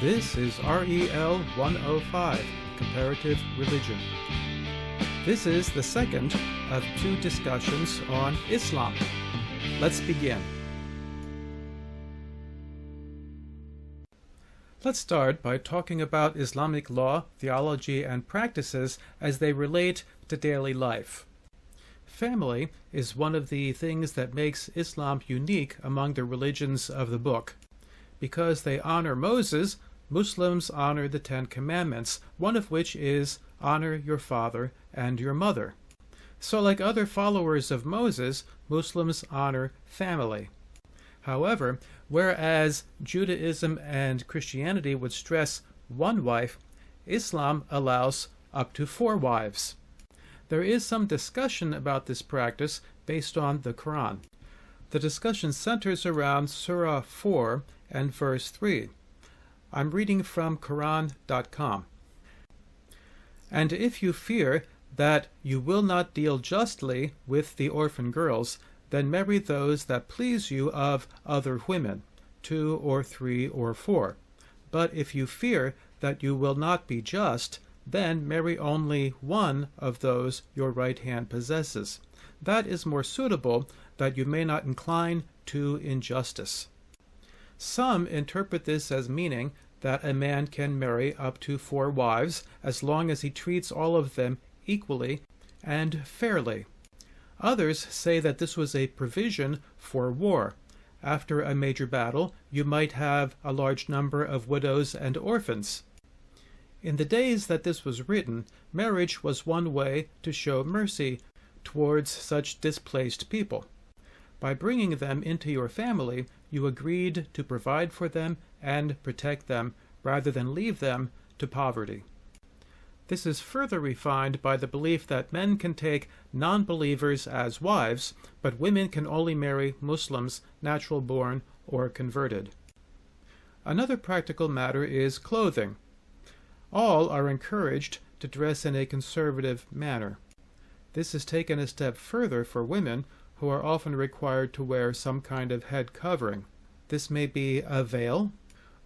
This is REL 105, Comparative Religion. This is the second of two discussions on Islam. Let's begin. Let's start by talking about Islamic law, theology, and practices as they relate to daily life. Family is one of the things that makes Islam unique among the religions of the book. Because they honor Moses, Muslims honor the Ten Commandments, one of which is honor your father and your mother. So like other followers of Moses, Muslims honor family. However, whereas Judaism and Christianity would stress one wife, Islam allows up to 4 wives. There is some discussion about this practice based on the Quran. The discussion centers around Surah 4 and verse 3. I'm reading from Quran.com. And if you fear that you will not deal justly with the orphan girls, then marry those that please you of other women, 2 or 3 or 4. But if you fear that you will not be just, then marry only one of those your right hand possesses. That is more suitable, that you may not incline to injustice. Some interpret this as meaning that a man can marry up to 4 wives as long as he treats all of them equally and fairly. Others say that this was a provision for war. After a major battle, you might have a large number of widows and orphans. In the days that this was written, marriage was one way to show mercy towards such displaced people. By bringing them into your family, you agreed to provide for them and protect them rather than leave them to poverty. This is further refined by the belief that men can take non-believers as wives, but women can only marry Muslims, natural-born or converted. Another practical matter is clothing. All are encouraged to dress in a conservative manner. This is taken a step further for women, who are often required to wear some kind of head covering. This may be a veil,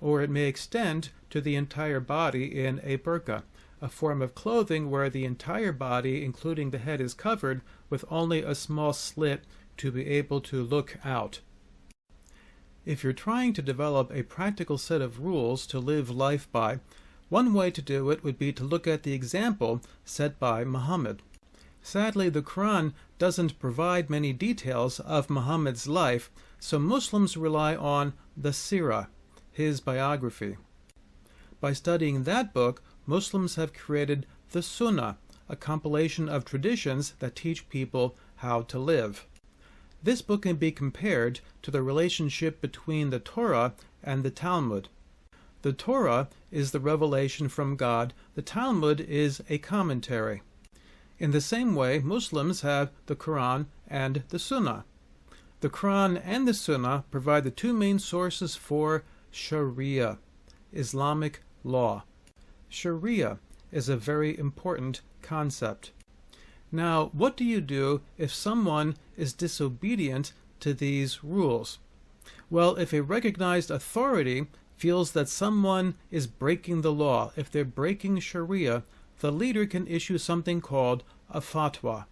or it may extend to the entire body in a burqa, a form of clothing where the entire body, including the head, is covered with only a small slit to be able to look out. If you're trying to develop a practical set of rules to live life by, one way to do it would be to look at the example set by Muhammad. Sadly, the Quran doesn't provide many details of Muhammad's life, so Muslims rely on the Sirah, his biography. By studying that book, Muslims have created the Sunnah, a compilation of traditions that teach people how to live. This book can be compared to the relationship between the Torah and the Talmud. The Torah is the revelation from God, the Talmud is a commentary. In the same way, Muslims have the Quran and the Sunnah. The Quran and the Sunnah provide the 2 main sources for Sharia, Islamic law. Sharia is a very important concept. Now, what do you do if someone is disobedient to these rules? Well, if a recognized authority feels that someone is breaking the law, if they're breaking Sharia, the leader can issue something called a fatwa.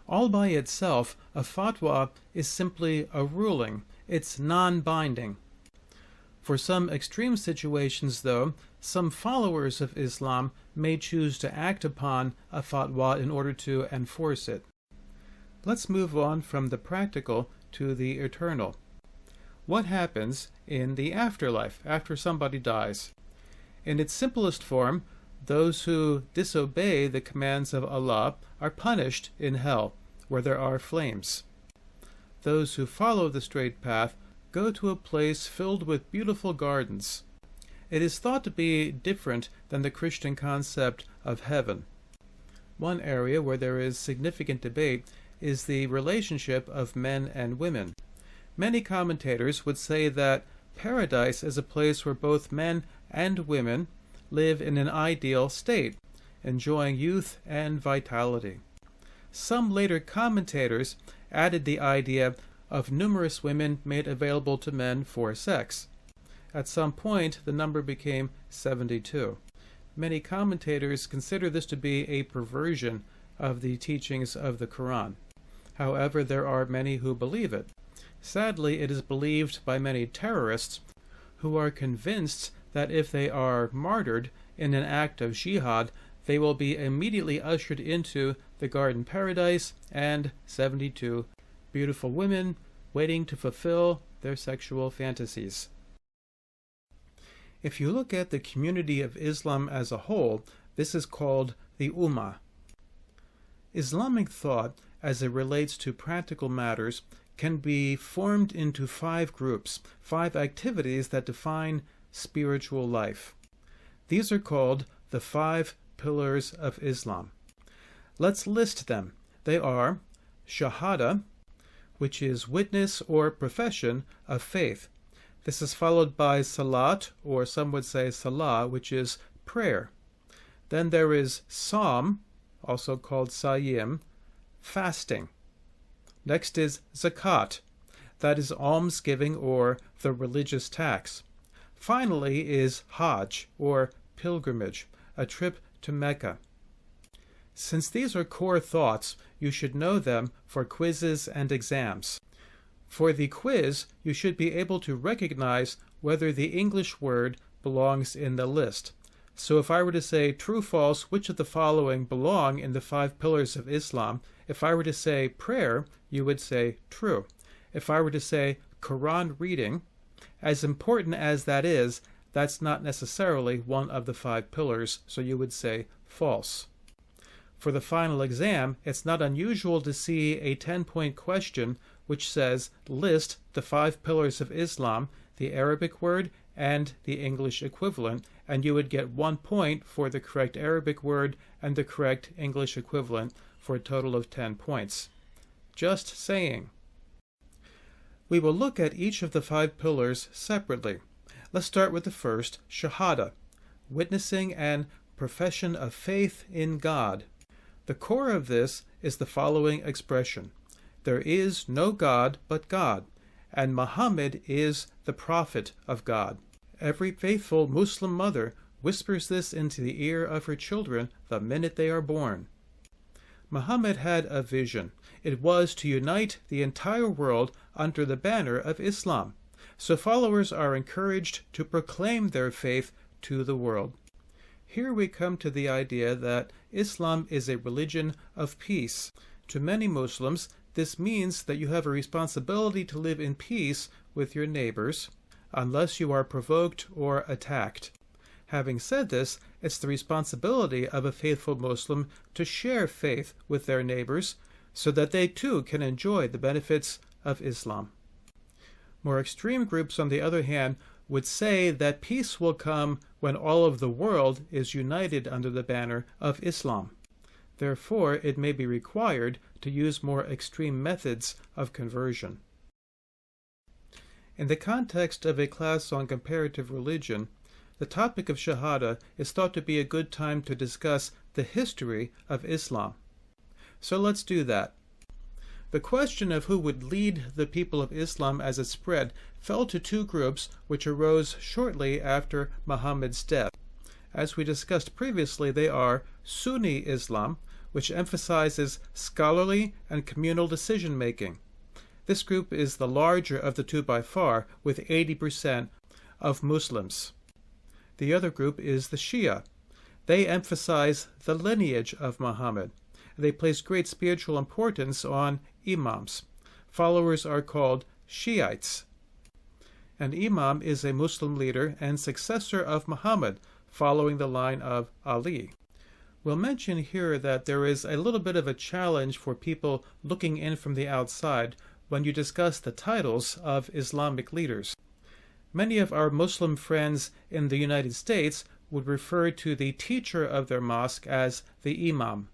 All by itself, a fatwa is simply a ruling. It's non-binding. For some extreme situations, though, some followers of Islam may choose to act upon a fatwa in order to enforce it. Let's move on from the practical to the eternal. What happens in the afterlife, after somebody dies? In its simplest form, those who disobey the commands of Allah are punished in hell, where there are flames. Those who follow the straight path go to a place filled with beautiful gardens. It is thought to be different than the Christian concept of heaven. One area where there is significant debate is the relationship of men and women. Many commentators would say that paradise is a place where both men and women live in an ideal state, enjoying youth and vitality. Some later commentators added the idea of numerous women made available to men for sex. At some point, the number became 72. Many commentators consider this to be a perversion of the teachings of the Quran. However, there are many who believe it. Sadly, it is believed by many terrorists who are convinced that if they are martyred in an act of jihad, they will be immediately ushered into the garden paradise and 72 beautiful women waiting to fulfill their sexual fantasies. If you look at the community of Islam as a whole, this is called the Ummah. Islamic thought, as it relates to practical matters, can be formed into 5 groups, 5 activities that define spiritual life. These are called the 5 pillars of Islam. Let's list them. They are Shahada, which is witness or profession of faith. This is followed by Salat, or some would say Salah, which is prayer. Then there is Psalm, also called Sayyim, fasting. Next is Zakat, that is almsgiving or the religious tax. Finally is Hajj, or pilgrimage, a trip to Mecca. Since these are core thoughts, you should know them for quizzes and exams. For the quiz, you should be able to recognize whether the English word belongs in the list. So if I were to say true, false, which of the following belong in the 5 pillars of Islam, if I were to say prayer, you would say true. If I were to say Quran reading, as important as that is, that's not necessarily one of the 5 pillars, so you would say false. For the final exam, it's not unusual to see a 10-point question which says list the 5 pillars of Islam, the Arabic word, and the English equivalent, and you would get 1 point for the correct Arabic word and the correct English equivalent for a total of 10 points. Just saying. We will look at each of the 5 pillars separately. Let's start with the first, Shahada, witnessing and profession of faith in God. The core of this is the following expression: there is no God but God, and Muhammad is the prophet of God. Every faithful Muslim mother whispers this into the ear of her children the minute they are born. Muhammad had a vision. It was to unite the entire world under the banner of Islam. So followers are encouraged to proclaim their faith to the world. Here we come to the idea that Islam is a religion of peace. To many Muslims, this means that you have a responsibility to live in peace with your neighbors, unless you are provoked or attacked. Having said this, it's the responsibility of a faithful Muslim to share faith with their neighbors so that they too can enjoy the benefits of Islam. More extreme groups, on the other hand, would say that peace will come when all of the world is united under the banner of Islam. Therefore, it may be required to use more extreme methods of conversion. In the context of a class on comparative religion, the topic of Shahada is thought to be a good time to discuss the history of Islam. So let's do that. The question of who would lead the people of Islam as it spread fell to 2 groups which arose shortly after Muhammad's death. As we discussed previously, they are Sunni Islam, which emphasizes scholarly and communal decision-making. This group is the larger of the 2 by far, with 80% of Muslims. The other group is the Shia. They emphasize the lineage of Muhammad. They place great spiritual importance on imams. Followers are called Shiites. An imam is a Muslim leader and successor of Muhammad, following the line of Ali. We'll mention here that there is a little bit of a challenge for people looking in from the outside when you discuss the titles of Islamic leaders. Many of our Muslim friends in the United States would refer to the teacher of their mosque as the imam.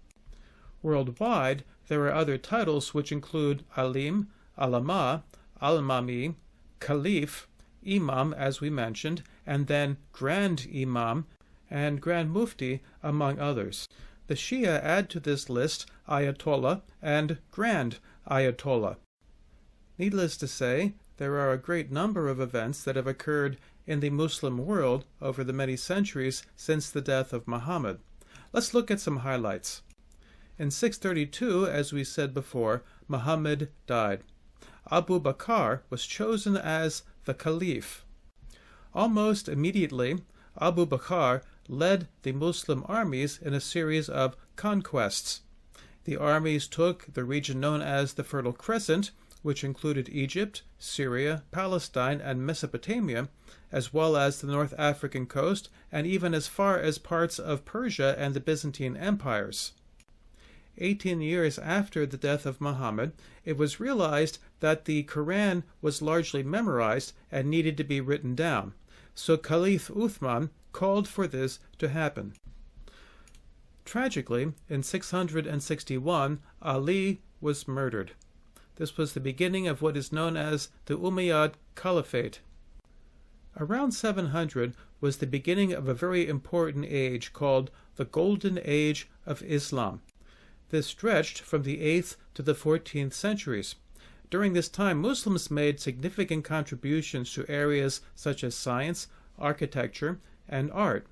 Worldwide, there are other titles which include alim, alama, al-mami, caliph, imam, as we mentioned, and then grand imam and grand mufti, among others. The Shia add to this list ayatollah and grand ayatollah. Needless to say, there are a great number of events that have occurred in the Muslim world over the many centuries since the death of Muhammad. Let's look at some highlights. In 632, as we said before, Muhammad died. Abu Bakr was chosen as the Caliph. Almost immediately, Abu Bakr led the Muslim armies in a series of conquests. The armies took the region known as the Fertile Crescent, which included Egypt, Syria, Palestine, and Mesopotamia, as well as the North African coast, and even as far as parts of Persia and the Byzantine empires. 18 years after the death of Muhammad, it was realized that the Quran was largely memorized and needed to be written down, so Caliph Uthman called for this to happen. Tragically, in 661, Ali was murdered. This was the beginning of what is known as the Umayyad Caliphate. Around 700 was the beginning of a very important age called the Golden Age of Islam. This stretched from the 8th to the 14th centuries. During this time, Muslims made significant contributions to areas such as science, architecture, and art.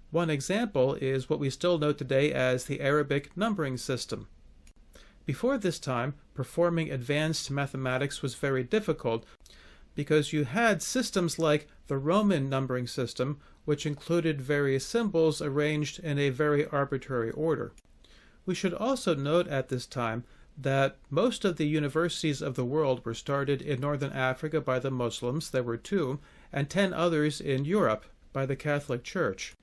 One example is what we still know today as the Arabic numbering system. Before this time, performing advanced mathematics was very difficult because you had systems like the Roman numbering system, which included various symbols arranged in a very arbitrary order. We should also note at this time that most of the universities of the world were started in northern Africa by the Muslims, there were 2, and 10 others in Europe by the Catholic Church.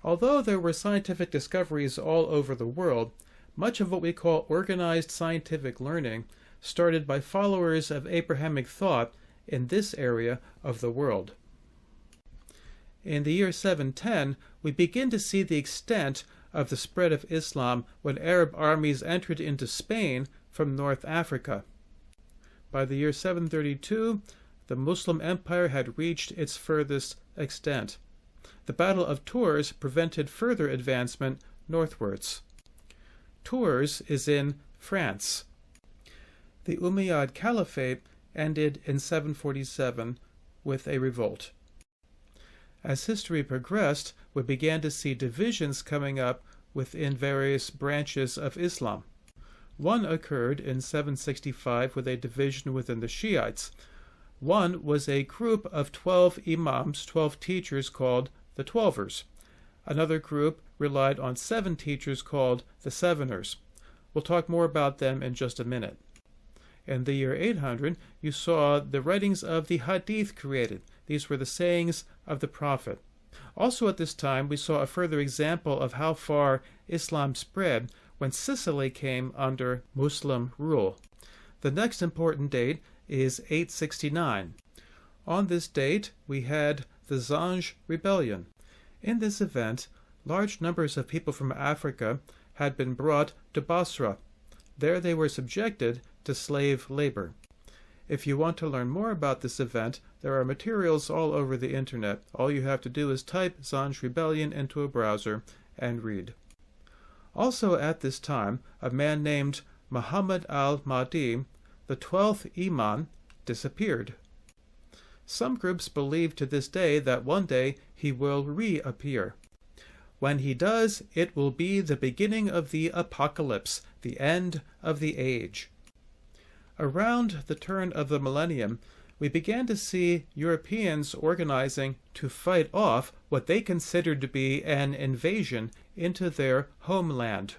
Although there were scientific discoveries all over the world, much of what we call organized scientific learning started by followers of Abrahamic thought in this area of the world. In the year 710, we begin to see the extent of the spread of Islam when Arab armies entered into Spain from North Africa. By the year 732, the Muslim Empire had reached its furthest extent. The Battle of Tours prevented further advancement northwards. Tours is in France. The Umayyad Caliphate ended in 747 with a revolt. As history progressed, we began to see divisions coming up within various branches of Islam. One occurred in 765 with a division within the Shiites. One was a group of 12 imams, 12 teachers called the Twelvers. Another group relied on 7 teachers called the Seveners. We'll talk more about them in just a minute. In the year 800, you saw the writings of the Hadith created. These were the sayings of the Prophet. Also at this time, we saw a further example of how far Islam spread when Sicily came under Muslim rule. The next important date is 869. On this date, we had the Zanj Rebellion. In this event, large numbers of people from Africa had been brought to Basra. There they were subjected to slave labor. If you want to learn more about this event, there are materials all over the internet. All you have to do is type Zanj Rebellion into a browser and read. Also at this time, a man named Muhammad al-Mahdi, the 12th Imam, disappeared. Some groups believe to this day that one day he will reappear. When he does, it will be the beginning of the apocalypse, the end of the age. Around the turn of the millennium, we began to see Europeans organizing to fight off what they considered to be an invasion into their homeland.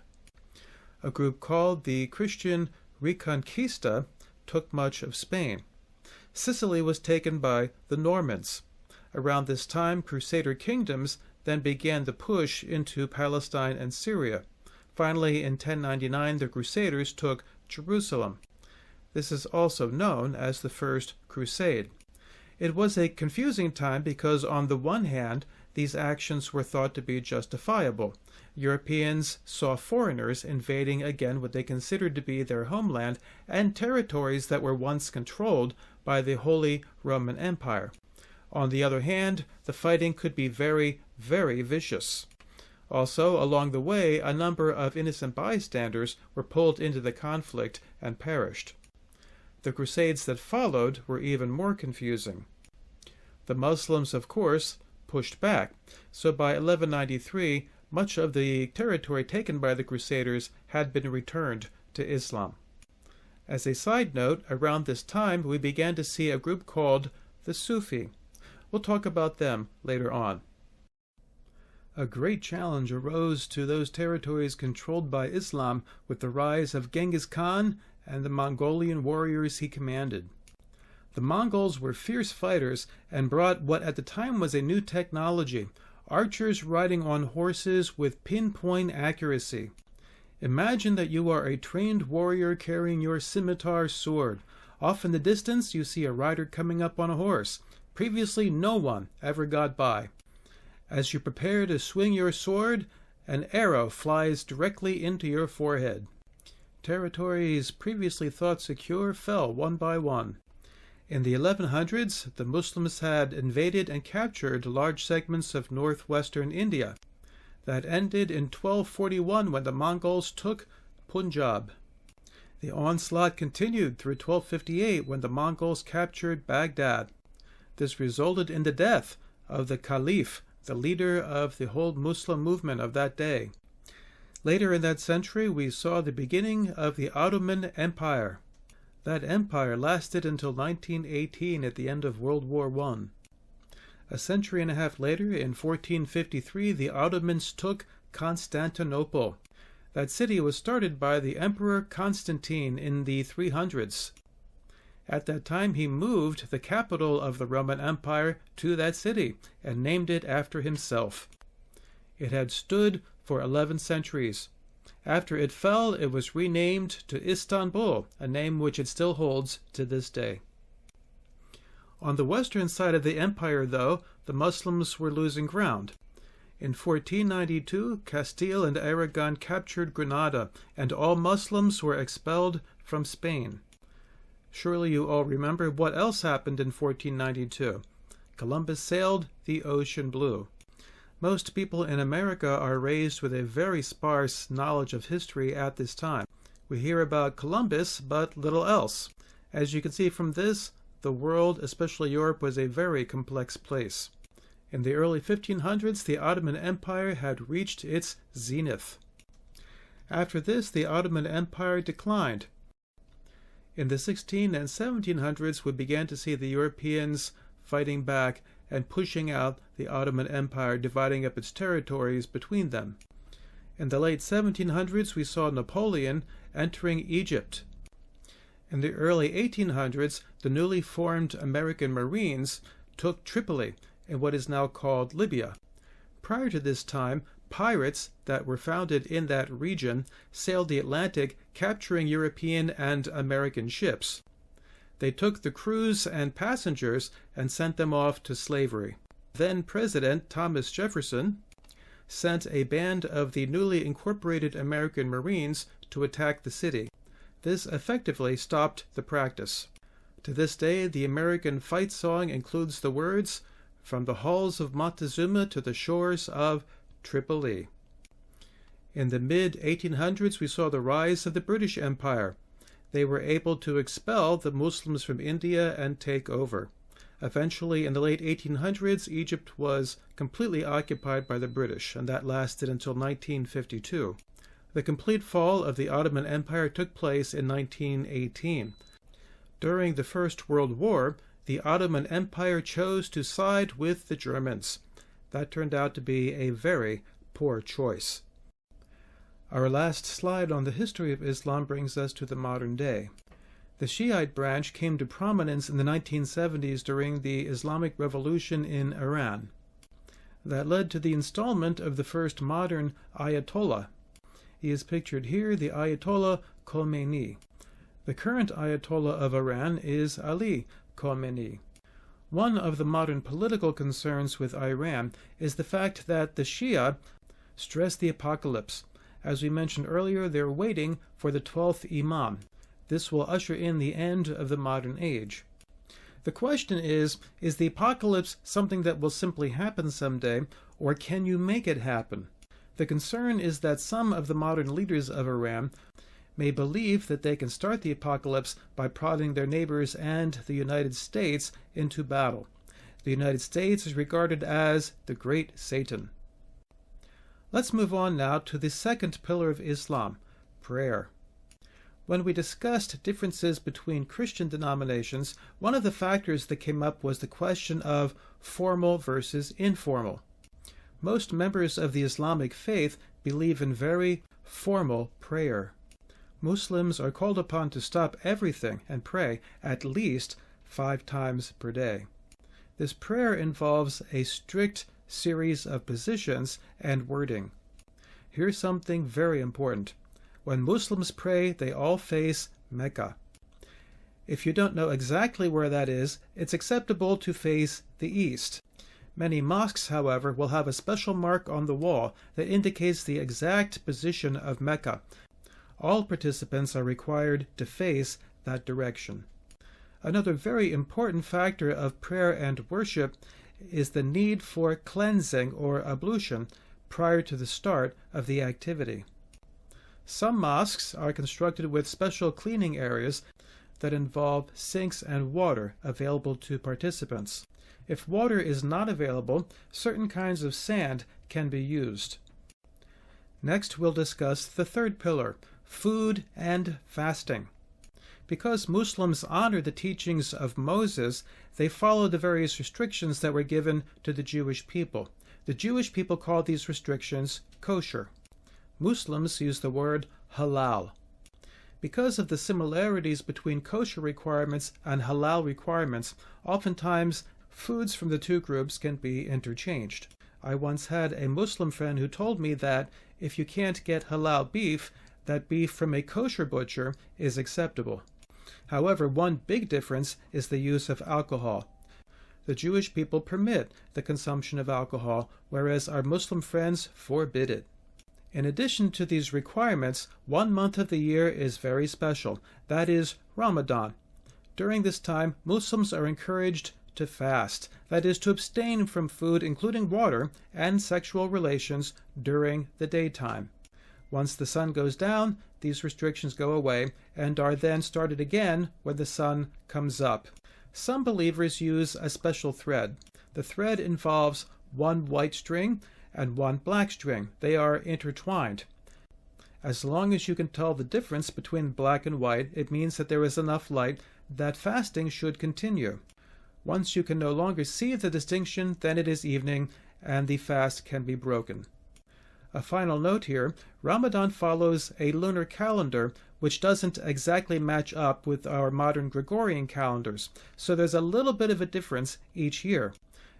A group called the Christian Reconquista took much of Spain. Sicily was taken by the Normans. Around this time, Crusader kingdoms then began the push into Palestine and Syria. Finally, in 1099, the Crusaders took Jerusalem. This is also known as the First Crusade. It was a confusing time because, on the one hand, these actions were thought to be justifiable. Europeans saw foreigners invading again what they considered to be their homeland and territories that were once controlled by the Holy Roman Empire. On the other hand, the fighting could be very, very vicious. Also, along the way, a number of innocent bystanders were pulled into the conflict and perished. The Crusades that followed were even more confusing. The Muslims, of course, pushed back, so by 1193 much of the territory taken by the Crusaders had been returned to Islam. As a side note, around this time we began to see a group called the Sufi. We'll talk about them later on. A great challenge arose to those territories controlled by Islam with the rise of Genghis Khan and the Mongolian warriors he commanded. The Mongols were fierce fighters and brought what at the time was a new technology, archers riding on horses with pinpoint accuracy. Imagine that you are a trained warrior carrying your scimitar sword. Off in the distance you see a rider coming up on a horse. Previously no one ever got by. As you prepare to swing your sword, an arrow flies directly into your forehead. Territories previously thought secure fell one by one. In the 1100s, the Muslims had invaded and captured large segments of northwestern India. That ended in 1241 when the Mongols took Punjab. The onslaught continued through 1258 when the Mongols captured Baghdad. This resulted in the death of the Caliph, the leader of the whole Muslim movement of that day. Later in that century, we saw the beginning of the Ottoman Empire. That empire lasted until 1918 at the end of World War I. A century and a half later, in 1453, the Ottomans took Constantinople. That city was started by the Emperor Constantine in the 300s. At that time, he moved the capital of the Roman Empire to that city and named it after himself. It had stood for 11 centuries. After it fell, it was renamed to Istanbul, a name which it still holds to this day. On the western side of the empire, though, the Muslims were losing ground. In 1492, Castile and Aragon captured Granada, and all Muslims were expelled from Spain. Surely you all remember what else happened in 1492. Columbus sailed the ocean blue. Most people in America are raised with a very sparse knowledge of history at this time. We hear about Columbus, but little else. As you can see from this, the world, especially Europe, was a very complex place. In the early 1500s, the Ottoman Empire had reached its zenith. After this, the Ottoman Empire declined. In the 16 and 1700s, we began to see the Europeans fighting back and pushing out the Ottoman Empire, dividing up its territories between them. In the late 1700s, we saw Napoleon entering Egypt. In the early 1800s, the newly formed American Marines took Tripoli in what is now called Libya. Prior to this time, pirates that were founded in that region sailed the Atlantic, capturing European and American ships. They took the crews and passengers and sent them off to slavery. Then President Thomas Jefferson sent a band of the newly incorporated American Marines to attack the city. This effectively stopped the practice. To this day, the American fight song includes the words, "From the halls of Montezuma to the shores of Tripoli." In the mid-1800s, we saw the rise of the British Empire. They were able to expel the Muslims from India and take over. Eventually, in the late 1800s, Egypt was completely occupied by the British, and that lasted until 1952. The complete fall of the Ottoman Empire took place in 1918. During the First World War, the Ottoman Empire chose to side with the Germans. That turned out to be a very poor choice. Our last slide on the history of Islam brings us to the modern day. The Shiite branch came to prominence in the 1970s during the Islamic Revolution in Iran. That led to the installment of the first modern Ayatollah. He is pictured here, the Ayatollah Khomeini. The current Ayatollah of Iran is Ali Khomeini. One of the modern political concerns with Iran is the fact that the Shia stress the apocalypse. As we mentioned earlier, they're waiting for the 12th Imam. This will usher in the end of the modern age. The question is the apocalypse something that will simply happen someday, or can you make it happen? The concern is that some of the modern leaders of Iran may believe that they can start the apocalypse by prodding their neighbors and the United States into battle. The United States is regarded as the Great Satan. Let's move on now to the second pillar of Islam, prayer. When we discussed differences between Christian denominations, one of the factors that came up was the question of formal versus informal. Most members of the Islamic faith believe in very formal prayer. Muslims are called upon to stop everything and pray at least 5 times per day. This prayer involves a strict series of positions and wording. Here's something very important. When Muslims pray, they all face Mecca. If you don't know exactly where that is, it's acceptable to face the east. Many mosques, however, will have a special mark on the wall that indicates the exact position of Mecca. All participants are required to face that direction. Another very important factor of prayer and worship is the need for cleansing or ablution prior to the start of the activity. Some mosques are constructed with special cleaning areas that involve sinks and water available to participants. If water is not available, certain kinds of sand can be used. Next, we'll discuss the third pillar, food and fasting. Because Muslims honor the teachings of Moses, they follow the various restrictions that were given to the Jewish people. The Jewish people call these restrictions kosher. Muslims use the word halal. Because of the similarities between kosher requirements and halal requirements, oftentimes foods from the two groups can be interchanged. I once had a Muslim friend who told me that if you can't get halal beef, that beef from a kosher butcher is acceptable. However, one big difference is the use of alcohol. The Jewish people permit the consumption of alcohol, whereas our Muslim friends forbid it. In addition to these requirements, 1 month of the year is very special. That is Ramadan. During this time, Muslims are encouraged to fast, that is, to abstain from food, including water, and sexual relations during the daytime. Once the sun goes down, these restrictions go away and are then started again when the sun comes up. Some believers use a special thread. The thread involves 1 white string and 1 black string. They are intertwined. As long as you can tell the difference between black and white, it means that there is enough light that fasting should continue. Once you can no longer see the distinction, then it is evening and the fast can be broken. A final note here, Ramadan follows a lunar calendar which doesn't exactly match up with our modern Gregorian calendars, so there's a little bit of a difference each year.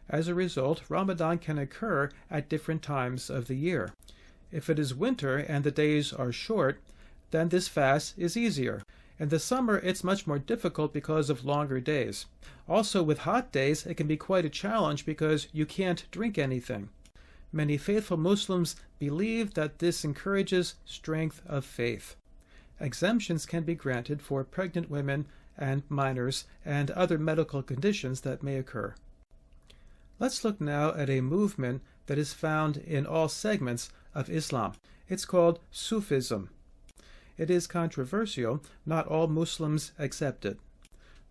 As a result, Ramadan can occur at different times of the year. If it is winter and the days are short, then this fast is easier. In the summer, it's much more difficult because of longer days. Also, with hot days, it can be quite a challenge because you can't drink anything. Many faithful Muslims believe that this encourages strength of faith. Exemptions can be granted for pregnant women and minors and other medical conditions that may occur. Let's look now at a movement that is found in all segments of Islam. It's called Sufism. It is controversial. Not all Muslims accept it.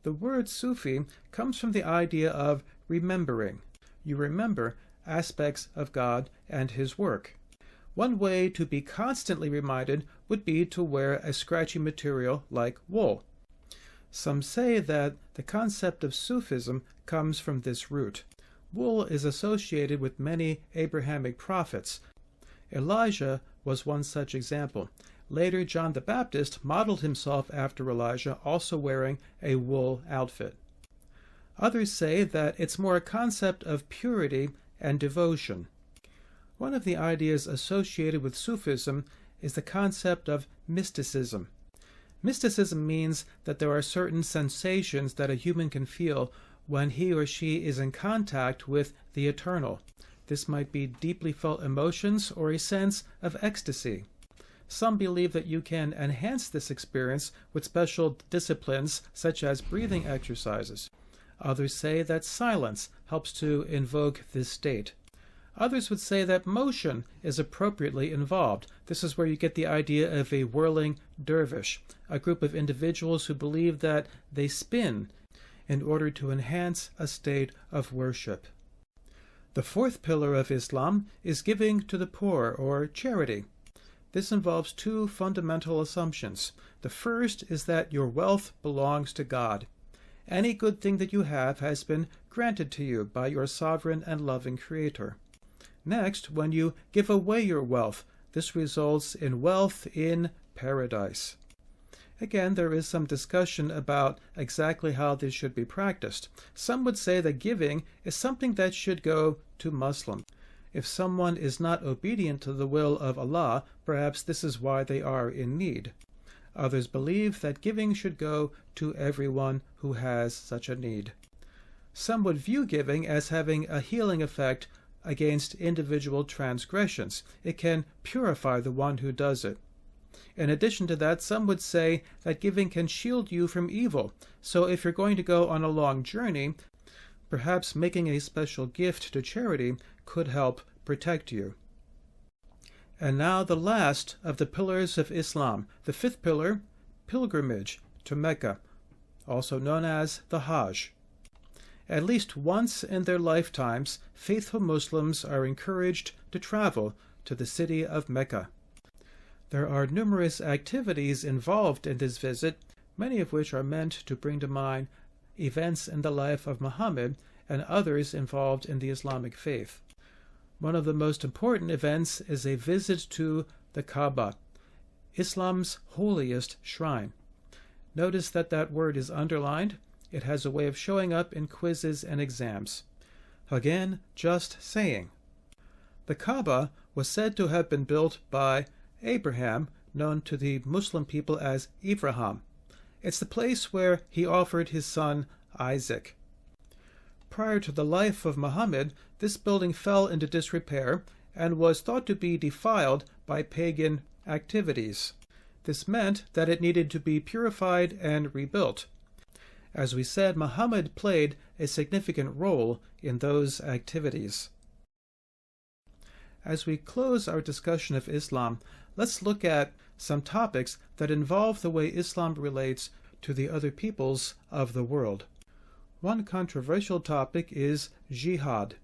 The word Sufi comes from the idea of remembering. You remember aspects of God and His work. One way to be constantly reminded would be to wear a scratchy material like wool. Some say that the concept of Sufism comes from this root. Wool is associated with many Abrahamic prophets. Elijah was one such example. Later, John the Baptist modeled himself after Elijah, also wearing a wool outfit. Others say that it's more a concept of purity and devotion. One of the ideas associated with Sufism is the concept of mysticism. Mysticism means that there are certain sensations that a human can feel when he or she is in contact with the eternal. This might be deeply felt emotions or a sense of ecstasy. Some believe that you can enhance this experience with special disciplines such as breathing exercises. Others say that silence helps to invoke this state. Others would say that motion is appropriately involved. This is where you get the idea of a whirling dervish, a group of individuals who believe that they spin in order to enhance a state of worship. The fourth pillar of Islam is giving to the poor, or charity. This involves two fundamental assumptions. The first is that your wealth belongs to God. Any good thing that you have has been granted to you by your sovereign and loving Creator. Next, when you give away your wealth, this results in wealth in paradise. Again, there is some discussion about exactly how this should be practiced. Some would say that giving is something that should go to Muslims. If someone is not obedient to the will of Allah, perhaps this is why they are in need. Others believe that giving should go to everyone who has such a need. Some would view giving as having a healing effect against individual transgressions. It can purify the one who does it. In addition to that, some would say that giving can shield you from evil. So if you're going to go on a long journey, perhaps making a special gift to charity could help protect you. And now the last of the pillars of Islam, the fifth pillar, pilgrimage to Mecca, also known as the Hajj. At least once in their lifetimes, faithful Muslims are encouraged to travel to the city of Mecca. There are numerous activities involved in this visit, many of which are meant to bring to mind events in the life of Muhammad and others involved in the Islamic faith. One of the most important events is a visit to the Kaaba, Islam's holiest shrine. Notice that that word is underlined. It has a way of showing up in quizzes and exams. Again, just saying. The Kaaba was said to have been built by Abraham, known to the Muslim people as Ibrahim. It's the place where he offered his son Isaac. Prior to the life of Muhammad, this building fell into disrepair and was thought to be defiled by pagan activities. This meant that it needed to be purified and rebuilt. As we said, Muhammad played a significant role in those activities. As we close our discussion of Islam, let's look at some topics that involve the way Islam relates to the other peoples of the world. One controversial topic is jihad.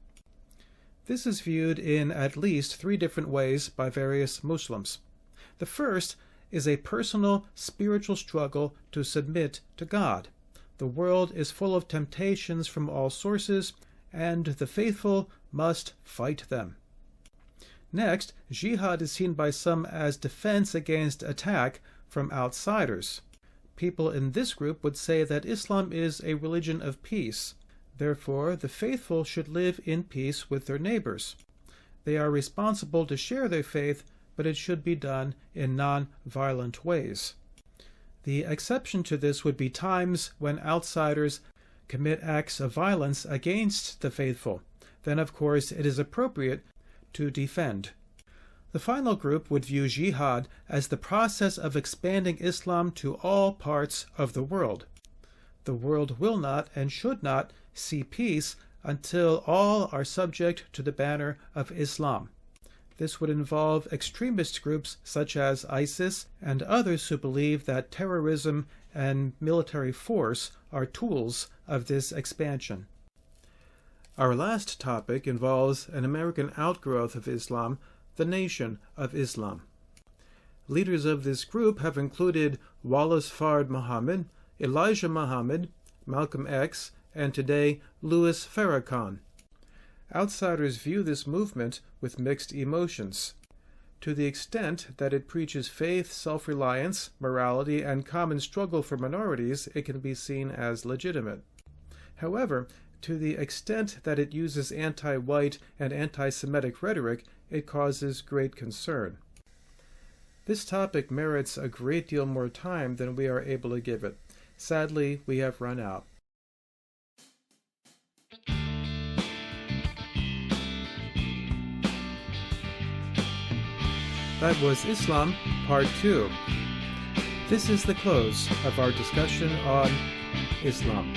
This is viewed in at least three different ways by various Muslims. The first is a personal spiritual struggle to submit to God. The world is full of temptations from all sources, and the faithful must fight them. Next, jihad is seen by some as defense against attack from outsiders. People in this group would say that Islam is a religion of peace. Therefore, the faithful should live in peace with their neighbors. They are responsible to share their faith, but it should be done in non-violent ways. The exception to this would be times when outsiders commit acts of violence against the faithful. Then, of course, it is appropriate to defend. The final group would view jihad as the process of expanding Islam to all parts of the world. The world will not and should not see peace until all are subject to the banner of Islam. This would involve extremist groups such as ISIS and others who believe that terrorism and military force are tools of this expansion. Our last topic involves an American outgrowth of Islam, the Nation of Islam. Leaders of this group have included Wallace Fard Muhammad, Elijah Muhammad, Malcolm X, and today Louis Farrakhan. Outsiders view this movement with mixed emotions. To the extent that it preaches faith, self-reliance, morality, and common struggle for minorities, it can be seen as legitimate. However, to the extent that it uses anti-white and anti-Semitic rhetoric, it causes great concern. This topic merits a great deal more time than we are able to give it. Sadly, we have run out. That was Islam, Part 2. This is the close of our discussion on Islam.